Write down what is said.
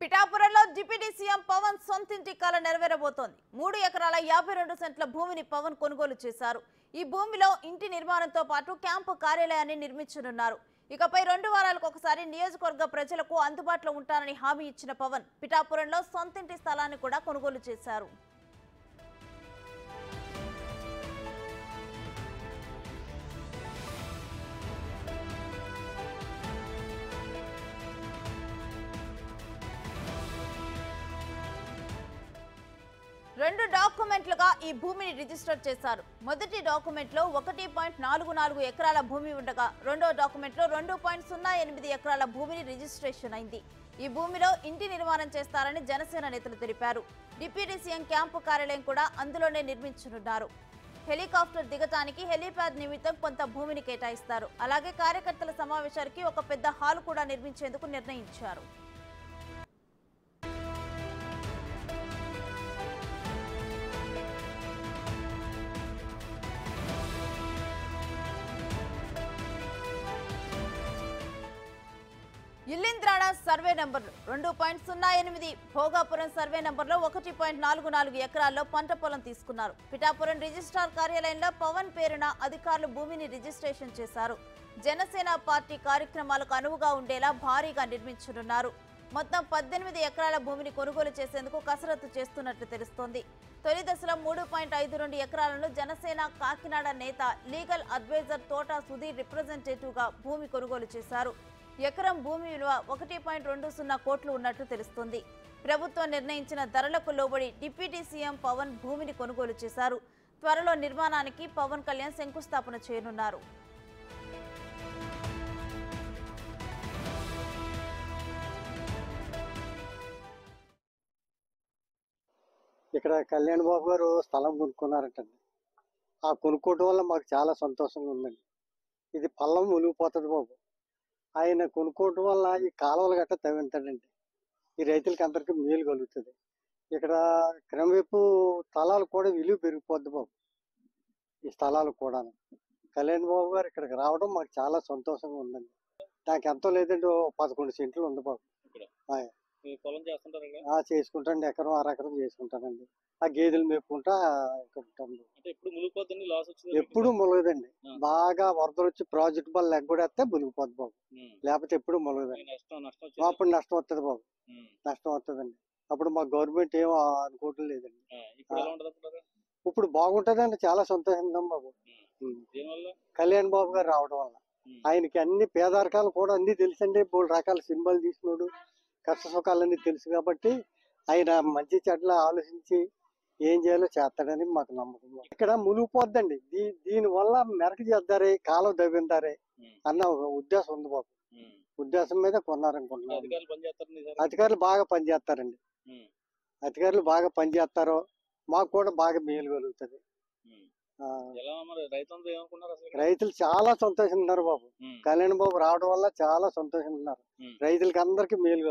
పిఠాపురంలో deputy CM Pawan సొంతింటి కల నెరవేరబోతోంది. 3 ఎకరాల 52 సెంట్ల భూమిని పవన్ కొనుగోలు చేశారు. ఈ భూమిలో ఇంటి నిర్మాణంతో పాటు క్యాంపు కార్యాలయాన్ని నిర్మించనున్నారు. ఇకపై 2 వారాలకు ఒకసారి నియోజకవర్గ ప్రజలకు అందుబాటులో ఉంటానని హామీ ఇచ్చిన పవన్ పిఠాపురంలో సొంతింటి స్థలాన్ని కూడా కొనుగోలు చేశారు. రెండు డాక్యుమెంట్లుగా ఈ భూమిని రిజిస్టర్ చేశారు. మొదటి డాక్యుమెంట్ లో 1.44 ఎకరాల భూమి ఉండగా రెండో డాక్యుమెంట్ లో 2.08 ఎకరాల భూమిని రిజిస్ట్రేషన్ అయింది. ఈ భూమిలో ఇంటి నిర్మాణం చేస్తారని జనసేన నేతలు తెలిపారు. డిప్యూటీ సీఎం క్యాంపు కార్యాలయం కూడా అందులోనే నిర్మించనున్నారు. హెలికాప్టర్ దిగటానికి హెలీప్యాడ్ నిమిత్తం కొంత భూమిని కేటాయిస్తారు. అలాగే కార్యకర్తల సమావేశానికి ఒక పెద్ద హాల్ కూడా నిర్మించేందుకు నిర్ణయించారు. ఇల్లింద్రాణ సర్వే నంబర్లు 2.08, భోగాపురం సర్వే నంబర్లో 1.44 ఎకరాల్లో పంట పొలం తీసుకున్నారు. పిఠాపురం రిజిస్ట్రార్ కార్యాలయంలో పవన్ పేరున అధికారులు భూమిని రిజిస్ట్రేషన్ చేశారు. జనసేన పార్టీ కార్యక్రమాలకు అనువుగా ఉండేలా భారీగా నిర్మించనున్నారు. మొత్తం 18 ఎకరాల భూమిని కొనుగోలు చేసేందుకు కసరత్తు చేస్తున్నట్లు తెలుస్తోంది. తొలి దశలో 3.52 ఎకరాలను జనసేన కాకినాడ నేత లీగల్ అడ్వైజర్ తోట సుధీర్ రిప్రజెంటేటివ్ గా భూమి కొనుగోలు చేశారు. ఎకరం భూమి విలువ 1.20 కోట్లు ఉన్నట్లు తెలుస్తోంది. ప్రభుత్వం నిర్ణయించిన ధరలకు లోబడి డిప్యూటీ సీఎం పవన్ భూమిని కొనుగోలు చేశారు. త్వరలో నిర్మాణానికి పవన్ కళ్యాణ్ శంకుస్థాపన చేయనున్నారు. ఇక్కడ కళ్యాణ్ బాబు గారు స్థలం కొనుక్కున్నారంటండి. ఆ కొనుక్కోవడం వల్ల మాకు చాలా సంతోషంగా ఉందండి. ఇది పల్లం మునిగిపోతుంది బాబు. ఆయన కొనుక్కోవడం వల్ల ఈ కాలువలు గట్ట తవ్వింతాడండి. ఈ రైతులకి అందరికీ మేలు కలుగుతుంది. ఇక్కడ క్రమేపు స్థలాలు కూడా విలువ పెరిగిపోద్ది బాబు. ఈ స్థలాలు కూడా కళ్యాణ్ బాబు గారు ఇక్కడికి రావడం మాకు చాలా సంతోషంగా ఉందండి. నాకు ఎంతో లేదండి, 11 సెంట్లు ఉంది బాబు. చేసుకుంటాండి, ఎకరం అరెకరం చేసుకుంటానండి. ఆ గేదెలు మేపుకుంటా ఎప్పుడు ములగదండి. బాగా వరదలు వచ్చి ప్రాజెక్ట్ బల్ల ఎగ్గొడేస్తే మునిగిపోద్ది బాబు. లేకపోతే ఎప్పుడు ములగదండి. అప్పుడు నష్టం వస్తుంది బాబు, నష్టం వస్తుందండి. అప్పుడు మా గవర్నమెంట్ ఏమో అనుకోవటం లేదండి. ఇప్పుడు బాగుంటదండి, చాలా సంతోషంగా బాబు. కళ్యాణ్ బాబు గారు రావడం వల్ల ఆయనకి అన్ని పేదరికాలు కూడా అన్ని తెలుసండి. 3 రకాల సినిమాలు తీసినోడు, కష్ట సుఖాలన్నీ తెలుసు కాబట్టి ఆయన మంచి చెడ్ల ఆలోచించి ఏం చేయాలో చేస్తాడని మాకు నమ్మకం. ఇక్కడ మునిగిపోద్దండి. దీని వల్ల మెరక చేద్దారే, కాలువ దవ్విందారే అన్న ఒక ఉద్దేశం ఉంది బాబు. ఉద్దేశం మీద కొన్నారనుకుంటున్నాను. అధికారులు బాగా పనిచేస్తారండి. అధికారులు బాగా పనిచేస్తారో మాకు కూడా బాగా మేలు కలుగుతుంది. రైతులు చాలా సంతోషంగా ఉన్నారు బాబు. కళ్యాణ్ బాబు రావడం వల్ల చాలా సంతోషంగా ఉన్నారు. రైతులకి అందరికీ మేలు.